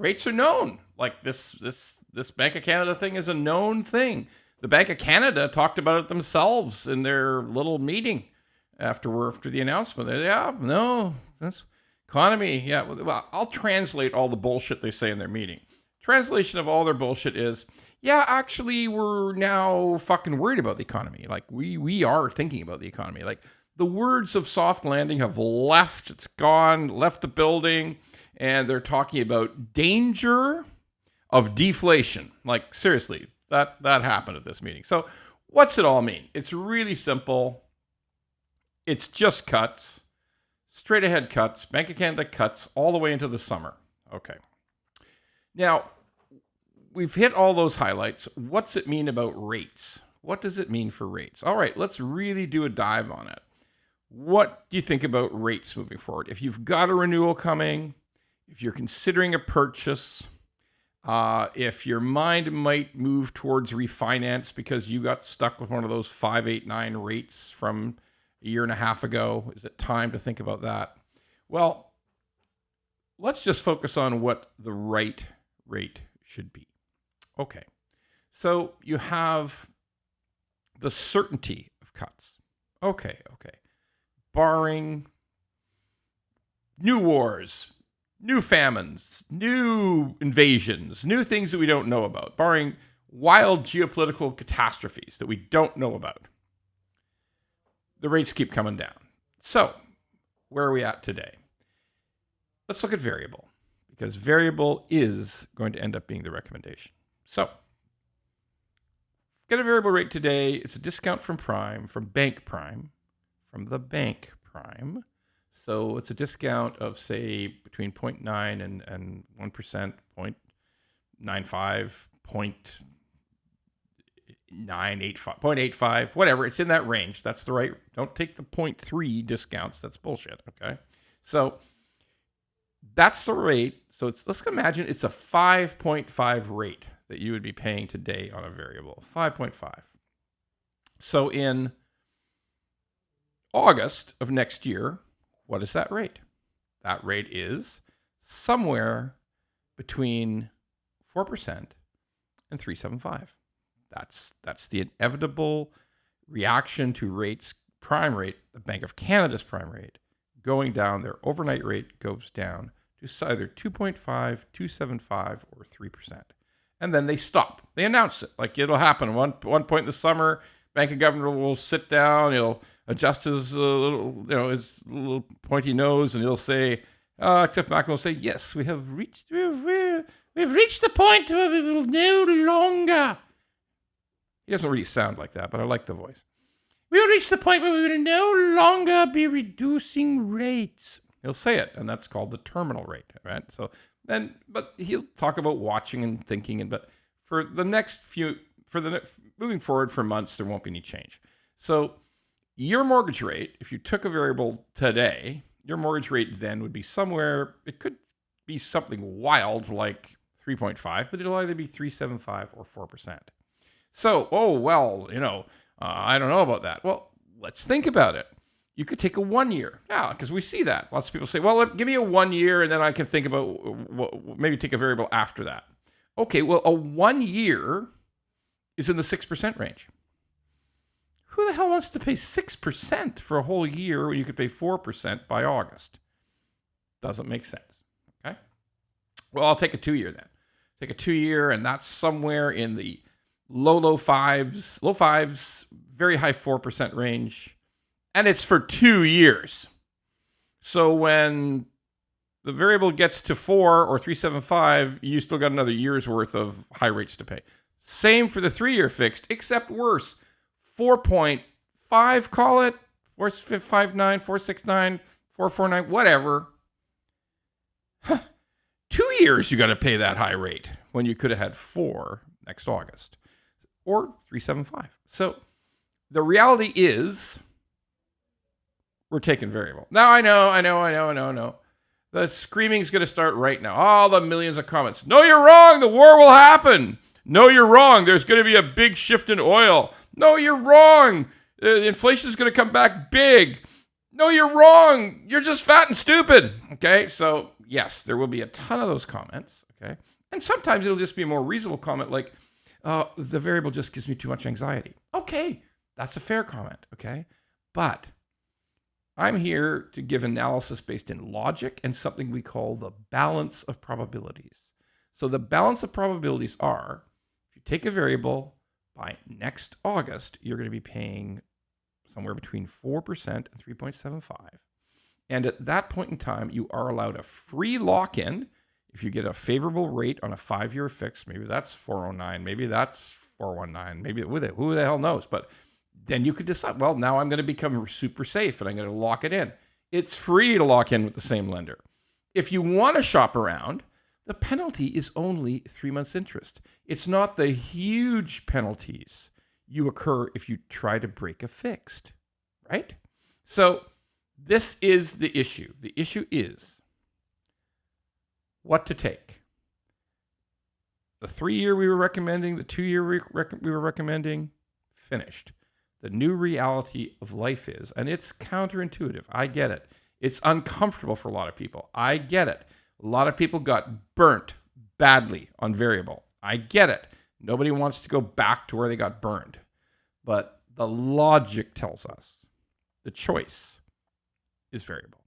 rates are known. Like this Bank of Canada thing is a known thing. The Bank of Canada talked about it themselves in their little meeting after the announcement. This economy. Yeah, well, I'll translate all the bullshit they say in their meeting. Translation of all their bullshit is, yeah, actually, we're now fucking worried about the economy. Like, we are thinking about the economy. Like, the words of soft landing have left. It's gone, left the building, and they're talking about danger of deflation. Like, seriously, that happened at this meeting. So what's it all mean? It's really simple. It's just cuts, straight ahead cuts, Bank of Canada cuts all the way into the summer. Okay. Now, we've hit all those highlights. What's it mean about rates? What does it mean for rates? All right, let's really do a dive on it. What do you think about rates moving forward? If you've got a renewal coming, if you're considering a purchase, if your mind might move towards refinance because you got stuck with one of those 5.89 rates from a year and a half ago, is it time to think about that? Well, let's just focus on what the right rate should be. Okay, so you have the certainty of cuts. Okay. Barring new wars, new famines, new invasions, new things that we don't know about, barring wild geopolitical catastrophes that we don't know about, the rates keep coming down. So, where are we at today? Let's look at variable, because variable is going to end up being the recommendation. So, get a variable rate today. It's a discount from Prime, from Bank Prime, from the Bank Prime. So it's a discount of, say, between 0.9 and 1%, 0.95, 0.85, whatever. It's in that range. That's the right. Don't take the 0.3 discounts. That's bullshit, okay? So that's the rate. So let's imagine it's a 5.5 rate that you would be paying today on a variable. 5.5. So in August of next year, what is that rate? That rate is somewhere between 4% and 3.75. That's the inevitable reaction to rates, prime rate, the Bank of Canada's prime rate, going down. Their overnight rate goes down to either 2.5, 2.75, or 3%. And then they stop. They announce it. Like, it'll happen. One point in the summer, Bank of Governor will sit down, he'll adjust his his little pointy nose, and he'll say, Cliff Macklin will say, yes, we've reached the point where we will no longer. He doesn't really sound like that, but I like the voice. We'll reach the point where we will no longer be reducing rates. He'll say it, and that's called the terminal rate, right? So then, but he'll talk about watching and thinking, but for the moving forward for months, there won't be any change. So your mortgage rate, if you took a variable today, your mortgage rate then would be somewhere, it could be something wild like 3.5, but it'll either be 3.75 or 4%. So, I don't know about that. Well, let's think about it. You could take a 1 year. Yeah, because we see that. Lots of people say, well, give me a 1 year, and then I can think about maybe take a variable after that. Okay, well, a 1 year is in the 6% range. Who the hell wants to pay 6% for a whole year when you could pay 4% by August? Doesn't make sense. Okay? Well, I'll take a 2 year then. Take a 2 year, and that's somewhere in the low fives, very high 4% range. And it's for 2 years. So when the variable gets to 4 or 3.75, you still got another year's worth of high rates to pay. Same for the 3 year fixed, except worse. 4.5, call it, 4.59, 4.69, 4.49, whatever. 2 years you got to pay that high rate when you could have had 4 next August or 3.75. So the reality is we're taking variable. Now I know. The screaming's going to start right now. All the millions of comments. No, you're wrong. The war will happen. No, you're wrong. There's going to be a big shift in oil. No, you're wrong. Inflation is going to come back big. No, you're wrong. You're just fat and stupid. Okay, so yes, there will be a ton of those comments. Okay. And sometimes it'll just be a more reasonable comment like, the variable just gives me too much anxiety. Okay. That's a fair comment. Okay. But I'm here to give analysis based in logic and something we call the balance of probabilities. So the balance of probabilities are, if you take a variable, by next August, you're going to be paying somewhere between 4% and 3.75. And at that point in time, you are allowed a free lock-in. If you get a favorable rate on a 5-year fix, maybe that's 409, maybe that's 419, maybe who the hell knows? But then you could decide, well, now I'm going to become super safe and I'm going to lock it in. It's free to lock in with the same lender. If you want to shop around, the penalty is only 3 months interest. It's not the huge penalties you occur if you try to break a fixed, right? So this is the issue. The issue is what to take. The 3-year we were recommending, the 2-year we were recommending, finished. The new reality of life is, and it's counterintuitive. I get it. It's uncomfortable for a lot of people. I get it. A lot of people got burnt badly on variable. I get it. Nobody wants to go back to where they got burned. But the logic tells us the choice is variable.